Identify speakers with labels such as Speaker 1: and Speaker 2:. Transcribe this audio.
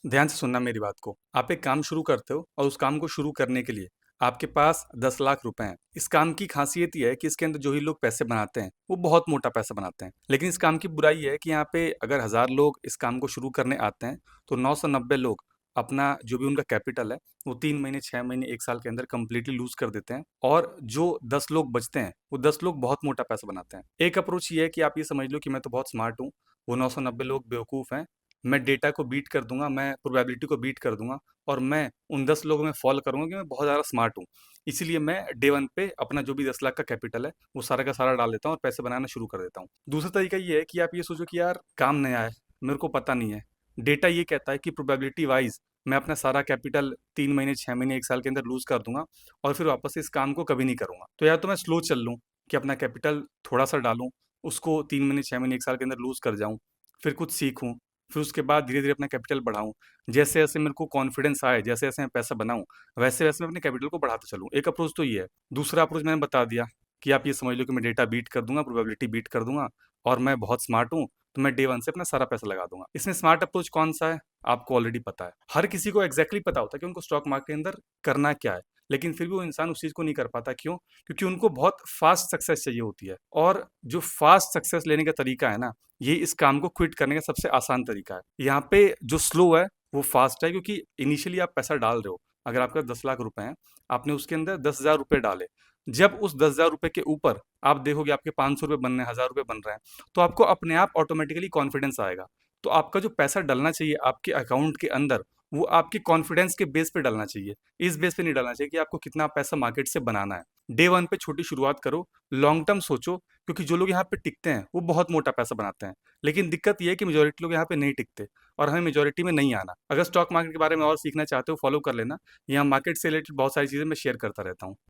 Speaker 1: ध्यान से सुनना मेरी बात को। आप एक काम शुरू करते हो और उस काम को शुरू करने के लिए आपके पास 10 लाख रुपए हैं। इस काम की खासियत ये है कि इसके अंदर जो ही लोग पैसे बनाते हैं, वो बहुत मोटा पैसा बनाते हैं। लेकिन इस काम की बुराई ये है कि यहाँ पे अगर 1000 लोग इस काम को शुरू करने आते हैं, तो 990 लोग अपना जो भी उनका कैपिटल है, वो 3 महीने, 6 महीने, 1 साल के अंदर कंप्लीटली लूज़ कर देते हैं और जो 10 लोग बचते हैं, वो 10 लोग बहुत मोटा पैसा बनाते हैं। एक अप्रोच ये है कि आप ये समझ लो कि मैं तो बहुत स्मार्ट हूँ, वो 990 लोग बेवकूफ़ हैं। मैं डेटा को बीट कर दूँगा, मैं प्रोबेबिलिटी को बीट कर दूँगा और मैं उन 10 लोगों में फ़ॉल करूँगा कि मैं बहुत ज़्यादा स्मार्ट हूँ। इसीलिए मैं डे 1 पे अपना जो भी 10 लाख का कैपिटल है, वो सारा का सारा डाल देता हूँ और पैसे बनाना शुरू कर देता हूँ। दूसरा तरीका ये है कि आप ये सोचो कि यार काम नया है, मेरे को पता नहीं है। डेटा ये कहता है कि प्रोबेबिलिटी वाइज़ मैं अपना सारा कैपिटल 3 महीने, 6 महीने, 1 साल के अंदर लूज़ कर दूँगा और फिर वापस से इस काम को कभी नहीं करूँगा। तो या तो मैं स्लो चल लूँ कि अपना कैपिटल थोड़ा-सा डालूँ, उसको 3 महीने, 6 महीने, 1 साल के अंदर लूज़ कर जाऊँ, फिर कुछ सीखूँ, फिर उसके बाद धीरे-धीरे अपना कैपिटल बढ़ाऊँ। जैसे-जैसे मेरे को कॉन्फिडेंस आए, जैसे-जैसे मैं पैसा बनाऊँ, वैसे-वैसे मैं अपने कैपिटल को बढ़ाता चलूँ। एक अप्रोच तो ये है। दूसरा अप्रोच मैंने बता दिया कि आप ये समझ लो कि मैं डेटा बीट कर दूँगा, प्रोबेबिलिटी बीट कर दूँगा और मैं बहुत स्मार्ट हूँ, तो मैं डे 1 से अपना सारा पैसा लगा दूँगा। इसमें स्मार्ट अप्रोच कौन-सा है? आपको ऑलरेडी पता है। हर किसी को एग्ज़ैक्टली पता होता है कि उनको स्टॉक मार्केट के अंदर करना क्या है, लेकिन फिर भी वो इंसान उस चीज़ को नहीं कर पाता। क्यों? क्योंकि उनको बहुत फ़ास्ट सक्सेस चाहिए होती है और जो फ़ास्ट सक्सेस लेने का तरीका है ना, ये इस काम को क्विट करने का सबसे आसान तरीका है। यहाँ पे जो स्लो है, वो फ़ास्ट है क्योंकि इनिशियली आप पैसा डाल रहे हो। अगर आपके पास 10 लाख रुपए हैं, आपने उसके अंदर 10,000 रुपए डाले। जब उस 10,000 रुपए के ऊपर आप देखोगे आपके 500 रुपए बन रहे हैं, 1,000 रुपए बन रहे हैं, तो आपको अपने आप ऑटोमैटिकली कॉन्फिडेंस आएगा। तो आपका जो पैसा डलना चाहिए आपके अकाउंट के अंदर, वो आपके कॉन्फिडेंस के बेस पे डलना चाहिए। इस बेस पे नहीं डलना चाहिए कि आपको कितना पैसा मार्केट से बनाना है। डे 1 पे छोटी शुरुआत करो, लॉन्ग टर्म सोचो क्योंकि जो लोग यहाँ पे टिकते हैं, वो बहुत मोटा पैसा बनाते हैं। लेकिन दिक्कत ये है कि मेजॉरिटी लोग यहाँ पे नहीं टिकते और हमें मेजॉरिटी में नहीं आना। अगर स्टॉक मार्केट के बारे में और सीखना चाहते हो, फॉलो कर लेना। यहाँ मार्केट से रिलेटेड बहुत सारी चीज़ें मैं शेयर करता रहता हूँ।